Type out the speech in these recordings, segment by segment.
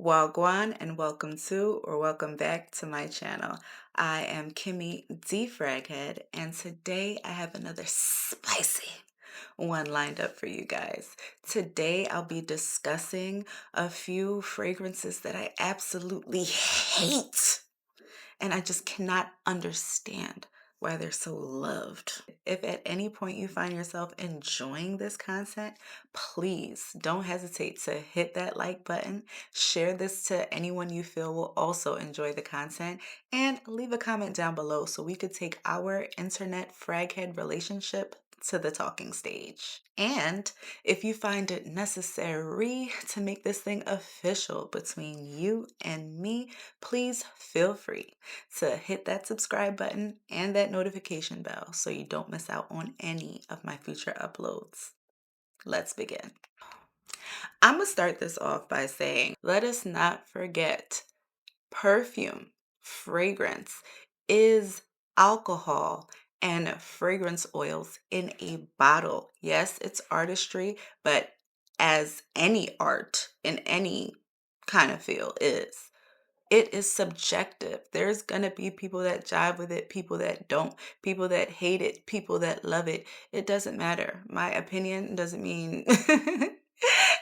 Wagwan and welcome to or welcome back to my channel. I am Kimmy D Fraghead, and today I have another spicy one lined up for you guys. Today I'll be discussing a few fragrances that I absolutely hate and I just cannot understand why they're so loved. If at any point you find yourself enjoying this content, please don't hesitate to hit that like button, share this to anyone you feel will also enjoy the content, and leave a comment down below so we could take our internet fraghead relationship to the talking stage. And if you find it necessary to make this thing official between you and me, please feel free to hit that subscribe button and that notification bell so you don't miss out on any of my future uploads. Let's begin. I'm going to start this off by saying, let us not forget perfume, fragrance is alcohol and fragrance oils in a bottle. Yes, it's artistry, but as any art in any kind of field is, it is subjective. There's going to be people that jive with it, people that don't, people that hate it, people that love it. It doesn't matter. My opinion doesn't mean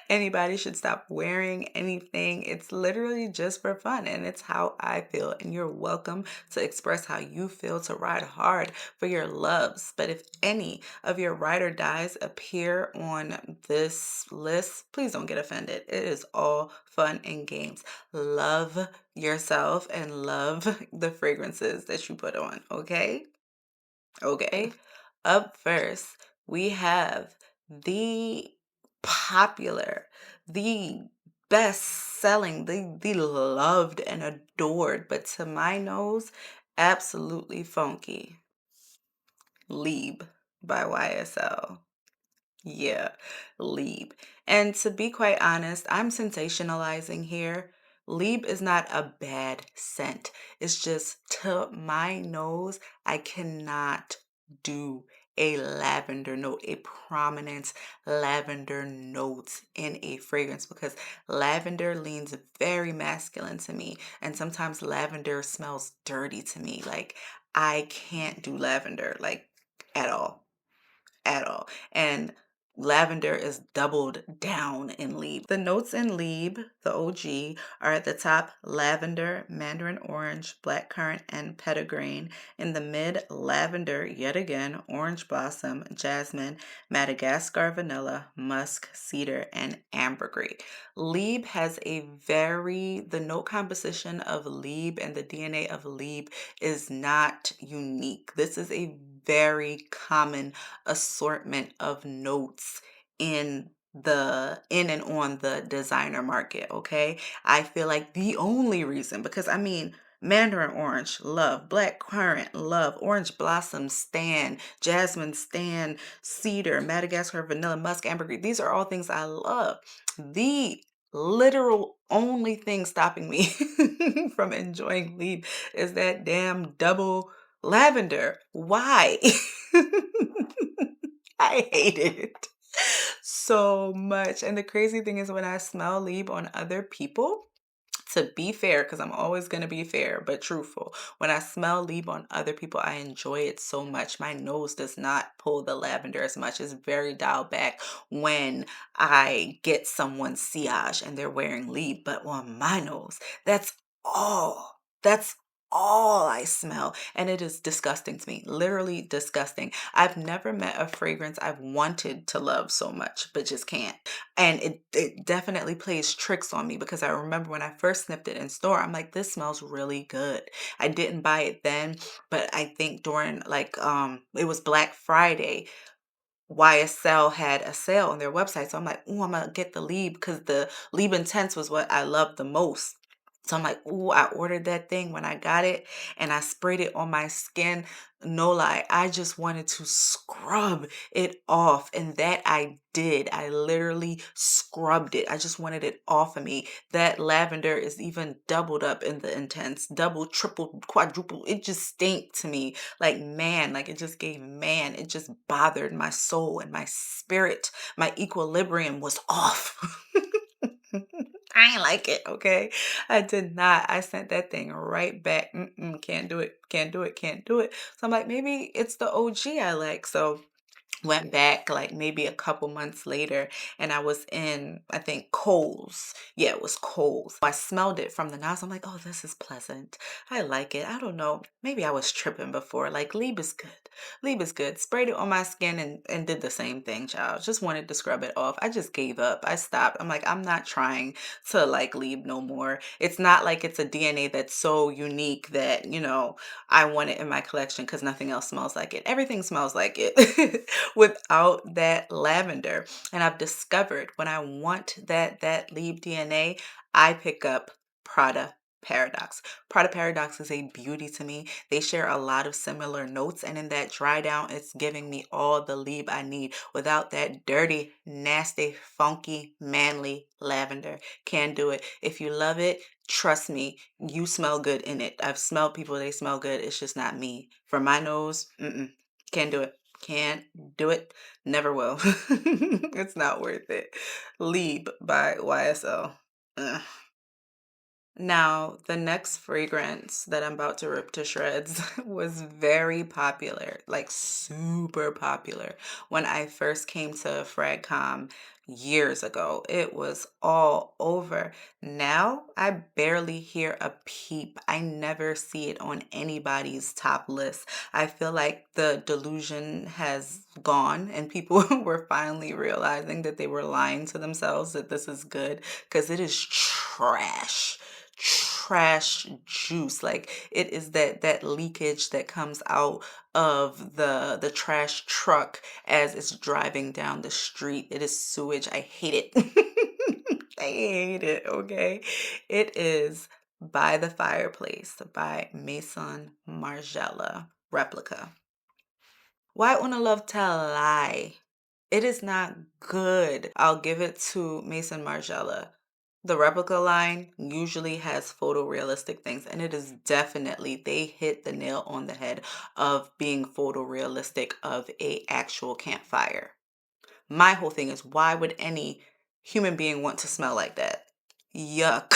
anybody should stop wearing anything. It's literally just for fun, and it's how I feel. And you're welcome to express how you feel, to ride hard for your loves. But if any of your ride or dies appear on this list, please don't get offended. It is all fun and games. Love yourself and love the fragrances that you put on, okay? Okay. Up first, we have the popular, the best selling, the loved and adored, but to my nose, absolutely funky. Libre by YSL. Yeah, Libre. And to be quite honest, I'm sensationalizing here. Libre is not a bad scent. It's just to my nose, I cannot do a lavender note, a prominent lavender note in a fragrance because lavender leans very masculine to me. And sometimes lavender smells dirty to me. Like I can't do lavender, like at all at all. And lavender is doubled down in Libre. The notes in Libre, the OG, are at the top lavender, mandarin orange, blackcurrant, and petitgrain. In the mid, lavender, yet again, orange blossom, jasmine, Madagascar vanilla, musk, cedar, and ambergris. Libre has the note composition of Libre and the DNA of Libre is not unique. This is a very common assortment of notes in and on the designer market. Okay, I feel like the only reason, because I mean, mandarin orange, love; black currant, love; orange blossom, stan; jasmine, stan; cedar, Madagascar vanilla, musk, ambergris, these are all things I love. The literal only thing stopping me from enjoying Libre is that damn double lavender. Why? I hate it so much. And the crazy thing is when I smell Libre on other people, to be fair, because I'm always going to be fair but truthful, when I smell Libre on other people, I enjoy it so much. My nose does not pull the lavender as much. It's very dialed back when I get someone's sillage and they're wearing Libre. But on my nose, that's all. That's all I smell. And it is disgusting to me. Literally disgusting. I've never met a fragrance I've wanted to love so much, but just can't. And it definitely plays tricks on me because I remember when I first sniffed it in store, I'm like, this smells really good. I didn't buy it then, but I think during it was Black Friday, YSL had a sale on their website. So I'm like, oh, I'm gonna get the Libre because the Libre Intense was what I loved the most. So I'm like, ooh, I ordered that thing. When I got it and I sprayed it on my skin, no lie, I just wanted to scrub it off. And that I did. I literally scrubbed it. I just wanted it off of me. That lavender is even doubled up in the intense, double, triple, quadruple. It just stank to me. Like, man, like it just gave man. It just bothered my soul and my spirit. My equilibrium was off. I ain't like it, okay? I did not. I sent that thing right back. Can't do it. Can't do it. Can't do it. So I'm like, maybe it's the OG I like. So went back like maybe a couple months later and I was in, I think, Kohl's. Yeah, it was Kohl's. I smelled it from the nostril. I'm like, oh, this is pleasant. I like it. I don't know. Maybe I was tripping before. Like, Libre is good. Libre is good. Sprayed it on my skin and did the same thing, child. Just wanted to scrub it off. I just gave up. I stopped. I'm like, I'm not trying to like Libre no more. It's not like it's a DNA that's so unique that, I want it in my collection because nothing else smells like it. Everything smells like it without that lavender. And I've discovered when I want that Libre DNA, I pick up Prada Paradox. Prada Paradox is a beauty to me. They share a lot of similar notes, and in that dry down, it's giving me all the Libre I need without that dirty, nasty, funky, manly lavender. Can do it. If you love it, trust me, you smell good in it. I've smelled people, they smell good. It's just not me. For my nose, can't do it. Can't do it. Never will. It's not worth it. Libre by YSL. Ugh. Now, the next fragrance that I'm about to rip to shreds was very popular, like super popular. When I first came to FragCom years ago, it was all over. Now, I barely hear a peep. I never see it on anybody's top list. I feel like the delusion has gone and people were finally realizing that they were lying to themselves that this is good because it is trash juice. Like, it is that leakage that comes out of the trash truck as it's driving down the street. It is sewage. I hate it. I hate it. Okay, it is By the Fireplace by Maison Margiela Replica. Why una love tell a lie? It is not good. I'll give it to Mason Margiela. The Replica line usually has photorealistic things, and it is definitely, they hit the nail on the head of being photorealistic of a actual campfire. My whole thing is, why would any human being want to smell like that? Yuck.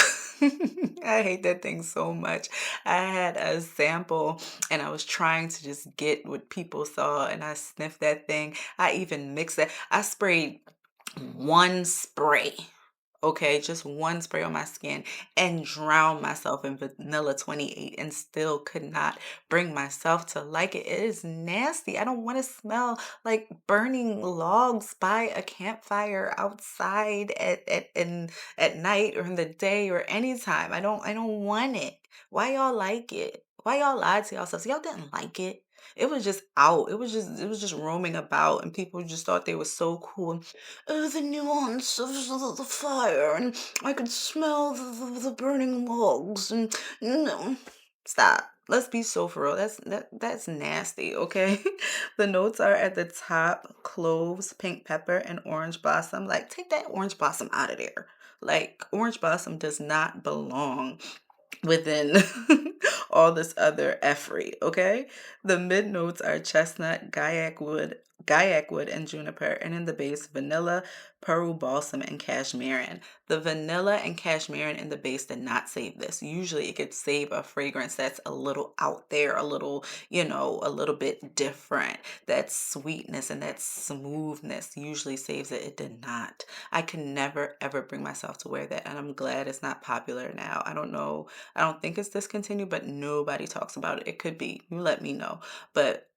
I hate that thing so much. I had a sample and I was trying to just get what people saw, and I sniffed that thing. I even mixed it. I sprayed one spray. Okay, just one spray on my skin and drowned myself in vanilla 28 and still could not bring myself to like it. It is nasty. I don't want to smell like burning logs by a campfire outside at night or in the day or anytime. I don't want it. Why y'all like it? Why y'all lied to yourselves? Y'all didn't like it. It was just out. It was just roaming about and people just thought they were so cool. Oh, the nuance of the fire, and I could smell the burning logs, and no, stop. Let's be so for real. That's nasty, okay? The notes are at the top: cloves, pink pepper, and orange blossom. Like, take that orange blossom out of there. Like, orange blossom does not belong within all this other effery, okay? The mid notes are chestnut, gaiac wood, and juniper, and in the base, vanilla, Peru balsam, and cashmerean. The vanilla and cashmerean in the base did not save this. Usually it could save a fragrance that's a little out there, a little, a little bit different. That sweetness and that smoothness usually saves it. It did not. I can never ever bring myself to wear that, and I'm glad it's not popular now. I don't know. I don't think it's discontinued, but nobody talks about it. It could be. You let me know. But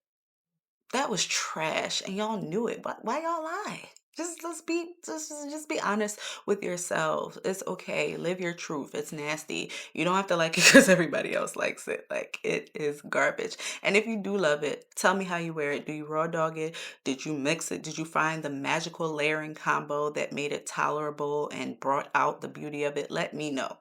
that was trash, and y'all knew it. But why y'all lie? Just be honest with yourselves. It's okay. Live your truth. It's nasty. You don't have to like it because everybody else likes it. Like, it is garbage. And if you do love it, tell me how you wear it. Do you raw dog it? Did you mix it? Did you find the magical layering combo that made it tolerable and brought out the beauty of it? Let me know.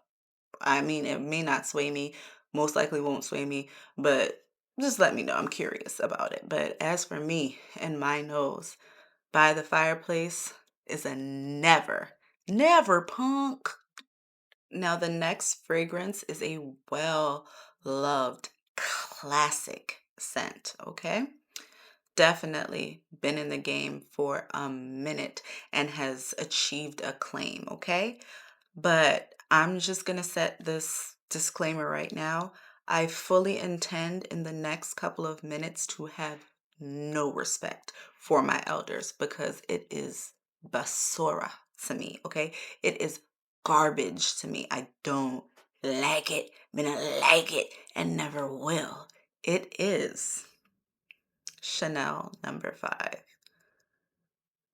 I mean, it may not sway me, most likely won't sway me, but just let me know. I'm curious about it. But as for me and my nose, By the Fireplace is a never, never, punk. Now, the next fragrance is a well loved classic scent, okay? Definitely been in the game for a minute and has achieved acclaim, okay? But I'm just going to set this disclaimer right now. I fully intend in the next couple of minutes to have no respect for my elders because it is basura to me, okay? It is garbage to me. I don't like it, gonna like it, and never will. It is Chanel number 5.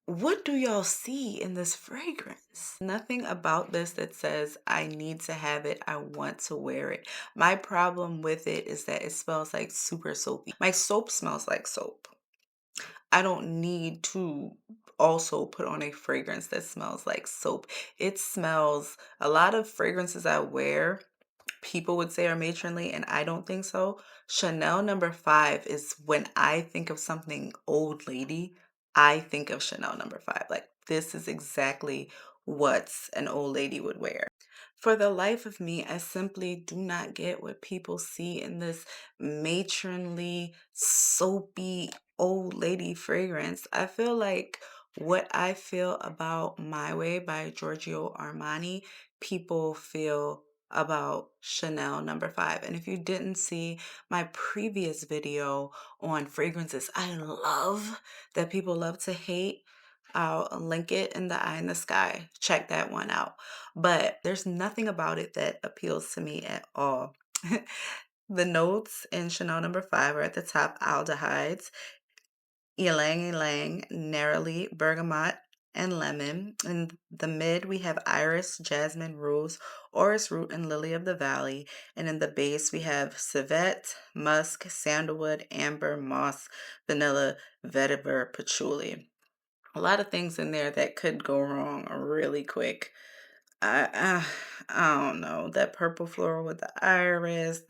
What do y'all see in this fragrance? Nothing about this that says, I need to have it, I want to wear it. My problem with it is that it smells like super soapy. My soap smells like soap. I don't need to also put on a fragrance that smells like soap. It smells, a lot of fragrances I wear people would say are matronly, and I don't think so. Chanel number 5 is when I think of something old lady, I think of Chanel number 5. Like, this is exactly what an old lady would wear. For the life of me, I simply do not get what people see in this matronly, soapy, old lady fragrance. I feel like what I feel about My Way by Giorgio Armani, people feel about Chanel number 5. And if you didn't see my previous video on fragrances I love that people love to hate, I'll link it in the eye in the sky. Check that one out. But there's nothing about it that appeals to me at all. The notes in Chanel number 5 are at the top: aldehydes, ylang ylang, neroli, bergamot, and lemon. In the mid, we have iris, jasmine, rose, orris root, and lily of the valley. And in the base, we have civet, musk, sandalwood, amber, moss, vanilla, vetiver, patchouli. A lot of things in there that could go wrong really quick. I don't know, that purple floral with the iris.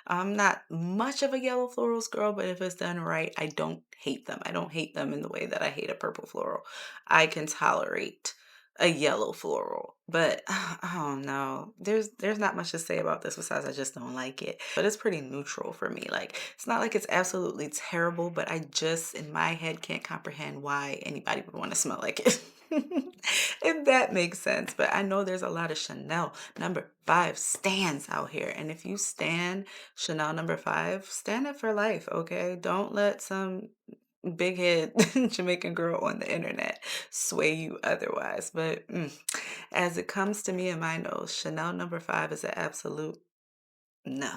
I'm not much of a yellow florals girl, but if it's done right, I don't hate them. I don't hate them in the way that I hate a purple floral. I can tolerate a yellow floral, but I don't know. There's not much to say about this besides I just don't like it. But it's pretty neutral for me. Like, it's not like it's absolutely terrible, but I just in my head can't comprehend why anybody would want to smell like it. If that makes sense. But I know there's a lot of Chanel number 5 stands out here. And if you stand Chanel number 5, stand it for life, okay? Don't let some big head Jamaican girl on the internet sway you otherwise. But as it comes to me and my nose, Chanel number 5 is an absolute no.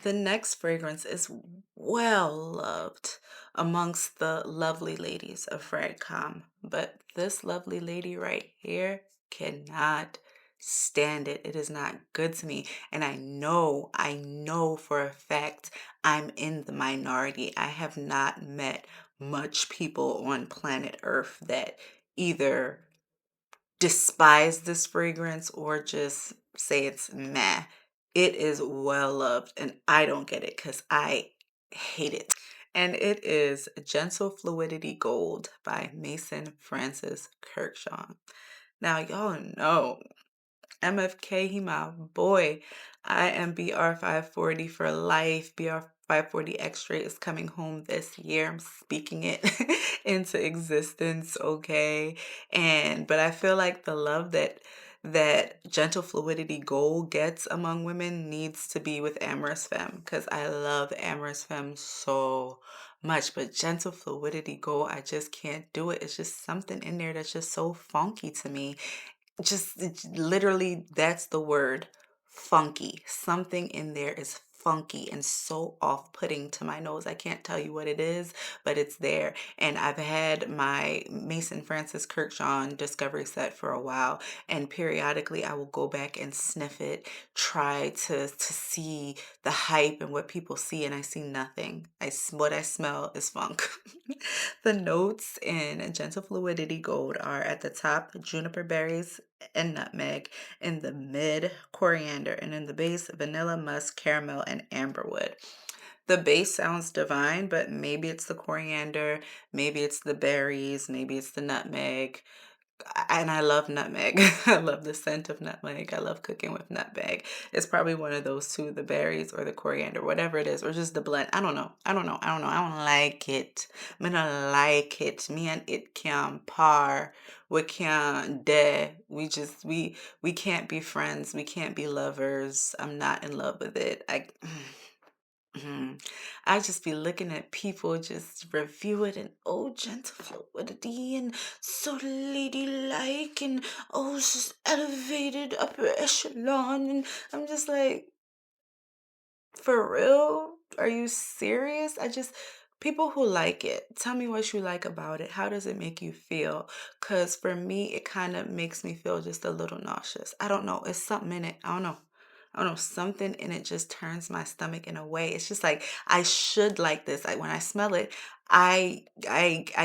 The next fragrance is well loved amongst the lovely ladies of FragCom, but this lovely lady right here cannot stand it. It is not good to me. And I know for a fact I'm in the minority. I have not met much people on planet Earth that either despise this fragrance or just say it's meh. It is well loved and I don't get it because I hate it. And it is Gentle Fluidity Gold by Mason Francis Kirkshaw. Now, y'all know MFK, he my boy. I am BR540 for life. BR540 Extra is coming home this year. I'm speaking it into existence, okay? But I feel like the love that Gentle Fluidity Gold gets among women needs to be with Amorous Femme because I love Amorous Femme so much. But Gentle Fluidity Gold, I just can't do it. It's just something in there that's just so funky to me. Just literally, that's the word, funky. Something in there is funky and so off-putting to my nose. I can't tell you what it is, but it's there. And I've had my Mason Francis Kirkjohn Discovery set for a while, and periodically I will go back and sniff it, try to see the hype and what people see, and I see nothing. What I smell is funk. The notes in Gentle Fluidity Gold are at the top, juniper berries and nutmeg; in the mid, coriander; and in the base, vanilla, musk, caramel, and amberwood. The base sounds divine, but maybe it's the coriander, maybe it's the berries, maybe it's the nutmeg. And I love nutmeg. I love the scent of nutmeg. I love cooking with nutmeg. It's probably one of those two, the berries or the coriander, whatever it is, or just the blend. I don't know. I don't know. I don't know. I don't like it. I don't like it. Me and it can't par. We can't de. We can't be friends. We can't be lovers. I'm not in love with it. Mhm. I just be looking at people just review it and oh gentle fluidity and so ladylike and oh it's just elevated upper echelon and I'm just like for real? Are you serious? People who like it, tell me what you like about it. How does it make you feel? Because for me, it kind of makes me feel just a little nauseous. I don't know. It's something in it. I don't know. I don't know. Something in it just turns my stomach in a way. It's just like I should like this. Like when I smell it, I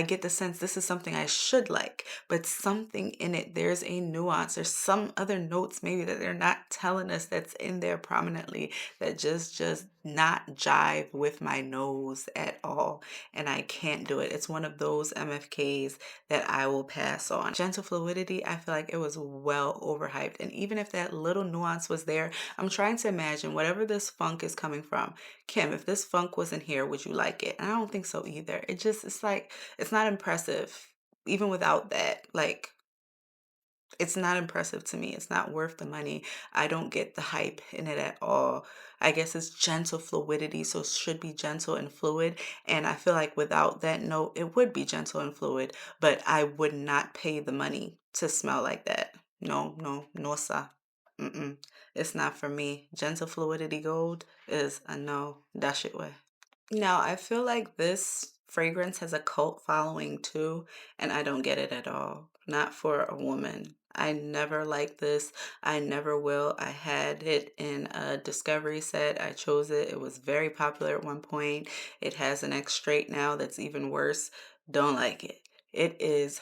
get the sense this is something I should like, but something in it, there's a nuance. There's some other notes maybe that they're not telling us that's in there prominently that just not jive with my nose at all, and I can't do it. It's one of those MFKs that I will pass on. Gentle fluidity, I feel like it was well overhyped, and even if that little nuance was there, I'm trying to imagine whatever this funk is coming from. Kim, if this funk wasn't here, would you like it? And I don't think so either. It's like it's not impressive even without that. Like it's not impressive to me. It's not worth the money. I don't get the hype in it at all. I guess it's gentle fluidity, so it should be gentle and fluid. And I feel like without that note, it would be gentle and fluid, but I would not pay the money to smell like that. No, no, no, sir. Mm-mm. It's not for me. Gentle fluidity gold is a no. Dash it way. Now, I feel like this fragrance has a cult following too, and I don't get it at all. Not for a woman. I never liked this. I never will. I had it in a discovery set. I chose it. It was very popular at one point. It has an X straight now that's even worse. Don't like it. It is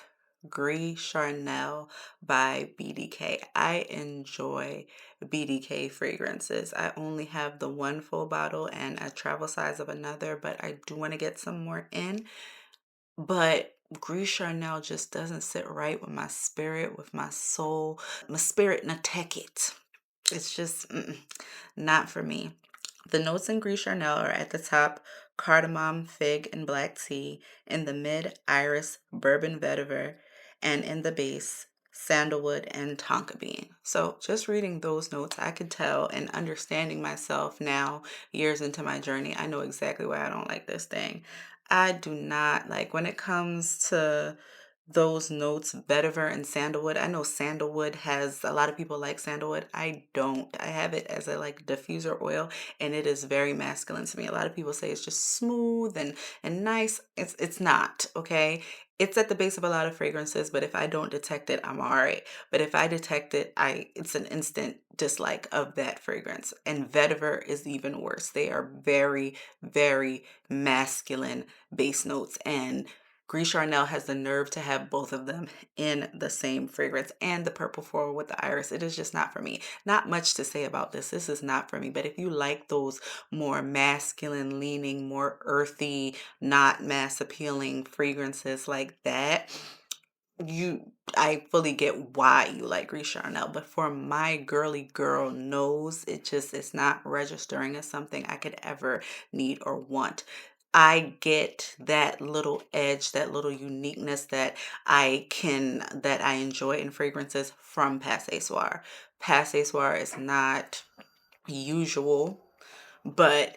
Gris Charnel by BDK. I enjoy BDK fragrances. I only have the one full bottle and a travel size of another, but I do want to get some more in. But Gris Charnel just doesn't sit right with my spirit, with my soul. My spirit na take it. It's just not for me. The notes in Gris Charnel are at the top cardamom, fig, and black tea, in the mid iris, bourbon vetiver, and in the base sandalwood and tonka bean. So just reading those notes, I could tell and understanding myself now, years into my journey, I know exactly why I don't like this thing. I do not like when it comes to those notes, vetiver and sandalwood. I know sandalwood has a lot of people like sandalwood. I don't. I have it as a like diffuser oil and it is very masculine to me. A lot of people say it's just smooth and nice. It's not, okay? It's at the base of a lot of fragrances, but if I don't detect it, I'm all right. But if I detect it, I it's an instant dislike of that fragrance. And vetiver is even worse. They are very, very masculine base notes and Gris Charnel has the nerve to have both of them in the same fragrance and the purple floral with the iris. It is just not for me. Not much to say about this. This is not for me. But if you like those more masculine leaning, more earthy, not mass appealing fragrances like that, I fully get why you like Gris Charnel, but for my girly girl nose, it's not registering as something I could ever need or want. I get that little edge, that little uniqueness that I enjoy in fragrances from Passe Soir. Passe Soir is not usual, but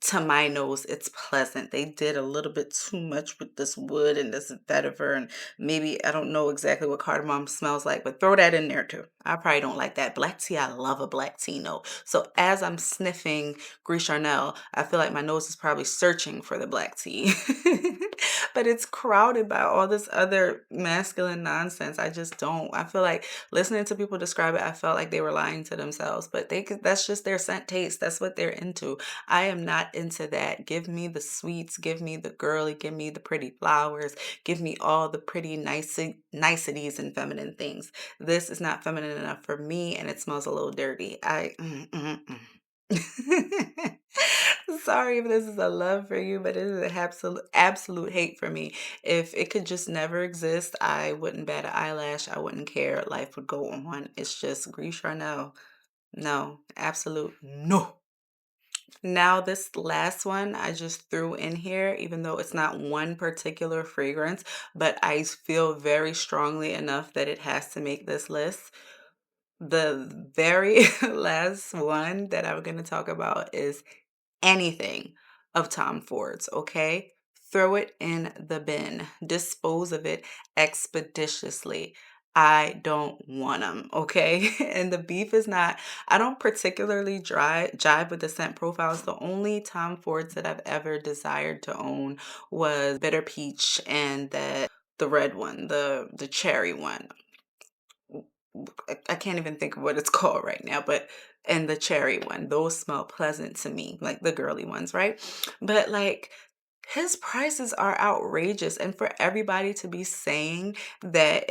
to my nose, it's pleasant. They did a little bit too much with this wood and this vetiver, and maybe I don't know exactly what cardamom smells like, but throw that in there too. I probably don't like that. Black tea, I love a black tea note. So as I'm sniffing Gris Charnel, I feel like my nose is probably searching for the black tea. But it's crowded by all this other masculine nonsense. I just don't. I feel like listening to people describe it, I felt like they were lying to themselves, but that's just their scent taste. That's what they're into. I am not into that. Give me the sweets, give me the girly, give me the pretty flowers, give me all the pretty niceties and feminine things. This is not feminine enough for me and it smells a little dirty. Sorry if this is a love for you, but it is an absolute hate for me. If it could just never exist, I wouldn't bat an eyelash. I wouldn't care. Life would go on. It's just Gris Charnel. No, absolute no. Now, this last one I just threw in here, even though it's not one particular fragrance, but I feel very strongly enough that it has to make this list. The very last one that I'm going to talk about is anything of Tom Ford's, okay? Throw it in the bin. Dispose of it expeditiously. I don't want them, okay? And the beef is not, I don't particularly jive with the scent profiles. The only Tom Fords that I've ever desired to own was Bitter Peach and the red one, the cherry one. I can't even think of what it's called right now, but and the cherry one, those smell pleasant to me, like the girly ones, right? But like his prices are outrageous, and for everybody to be saying that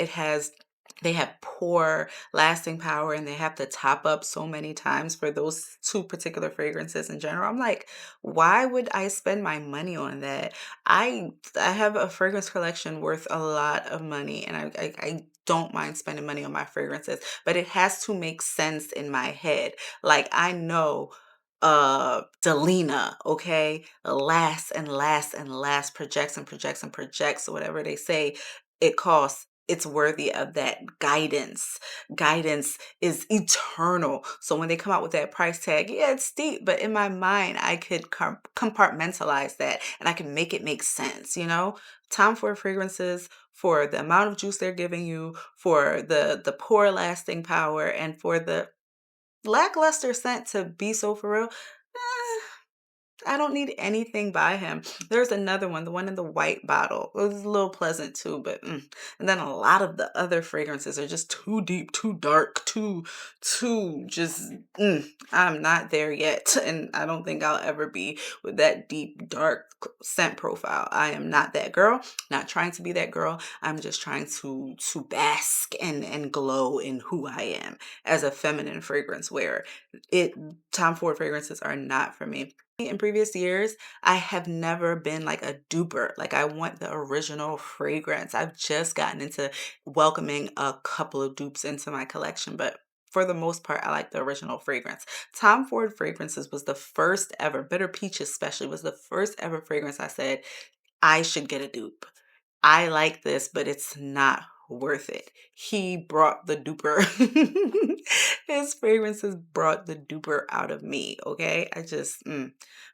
they have poor lasting power and they have to top up so many times for those two particular fragrances in general, I'm like, why would I spend my money on that? I have a fragrance collection worth a lot of money, and I don't mind spending money on my fragrances, but it has to make sense in my head. Like I know Delina, okay, lasts and lasts and lasts, projects and projects and projects, or whatever they say it costs. It's worthy of that guidance. Guidance is eternal. So when they come out with that price tag, yeah, it's steep, but in my mind, I could compartmentalize that and I can make it make sense, you know? Tom Ford fragrances, for the amount of juice they're giving you, for the poor lasting power, and for the lackluster scent to be so for real. I don't need anything by him. There's another one, the one in the white bottle. It was a little pleasant too, but and then a lot of the other fragrances are just too deep, too dark, too just. I'm not there yet, and I don't think I'll ever be with that deep, dark scent profile. I am not that girl. Not trying to be that girl. I'm just trying to bask and glow in who I am as a feminine fragrance wearer. It Tom Ford fragrances are not for me. In previous years, I have never been like a duper. Like I want the original fragrance. I've just gotten into welcoming a couple of dupes into my collection, but for the most part, I like the original fragrance. Tom Ford fragrances was the first ever, Bitter Peach especially, was the first ever fragrance I said, I should get a dupe. I like this, but it's not worth it. He brought the duper. His fragrances brought the duper out of me, okay?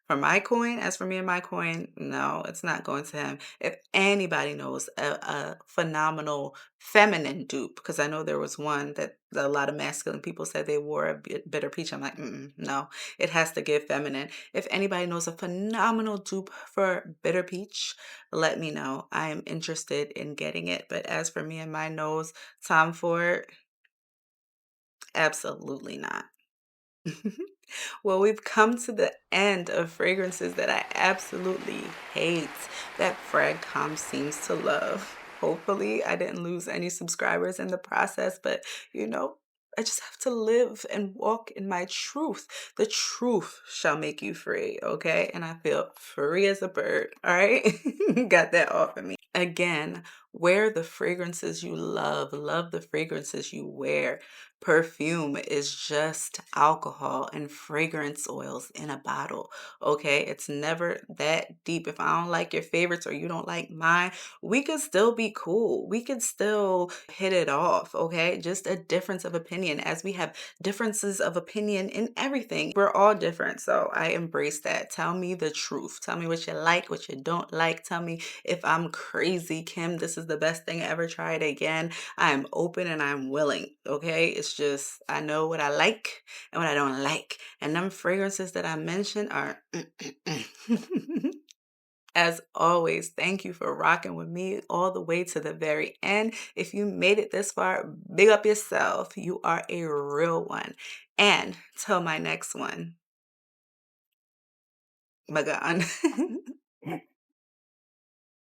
For my coin, as for me and my coin, no, it's not going to him. If anybody knows a phenomenal feminine dupe, because I know there was one that a lot of masculine people said they wore a Bitter Peach. I'm like, no, it has to give feminine. If anybody knows a phenomenal dupe for Bitter Peach, let me know. I am interested in getting it. But as for me and my nose, Tom Ford, absolutely not. Well, we've come to the end of fragrances that I absolutely hate, that FragCom seems to love. Hopefully, I didn't lose any subscribers in the process, but you know, I just have to live and walk in my truth. The truth shall make you free, okay? And I feel free as a bird, all right? Got that off of me. Again, wear the fragrances you love the fragrances you wear. Perfume is just alcohol and fragrance oils in a bottle. Okay, it's never that deep. If I don't like your favorites or you don't like mine, we could still be cool. We could still hit it off. Okay, just a difference of opinion, as we have differences of opinion in everything. We're all different, so I embrace that. Tell me the truth. Tell me what you like, what you don't like. Tell me if I'm crazy, Kim. This is the best thing I ever tried again. I'm open and I'm willing, okay? It's just, I know what I like and what I don't like. And them fragrances that I mentioned are, As always, thank you for rocking with me all the way to the very end. If you made it this far, big up yourself. You are a real one. And till my next one, my God.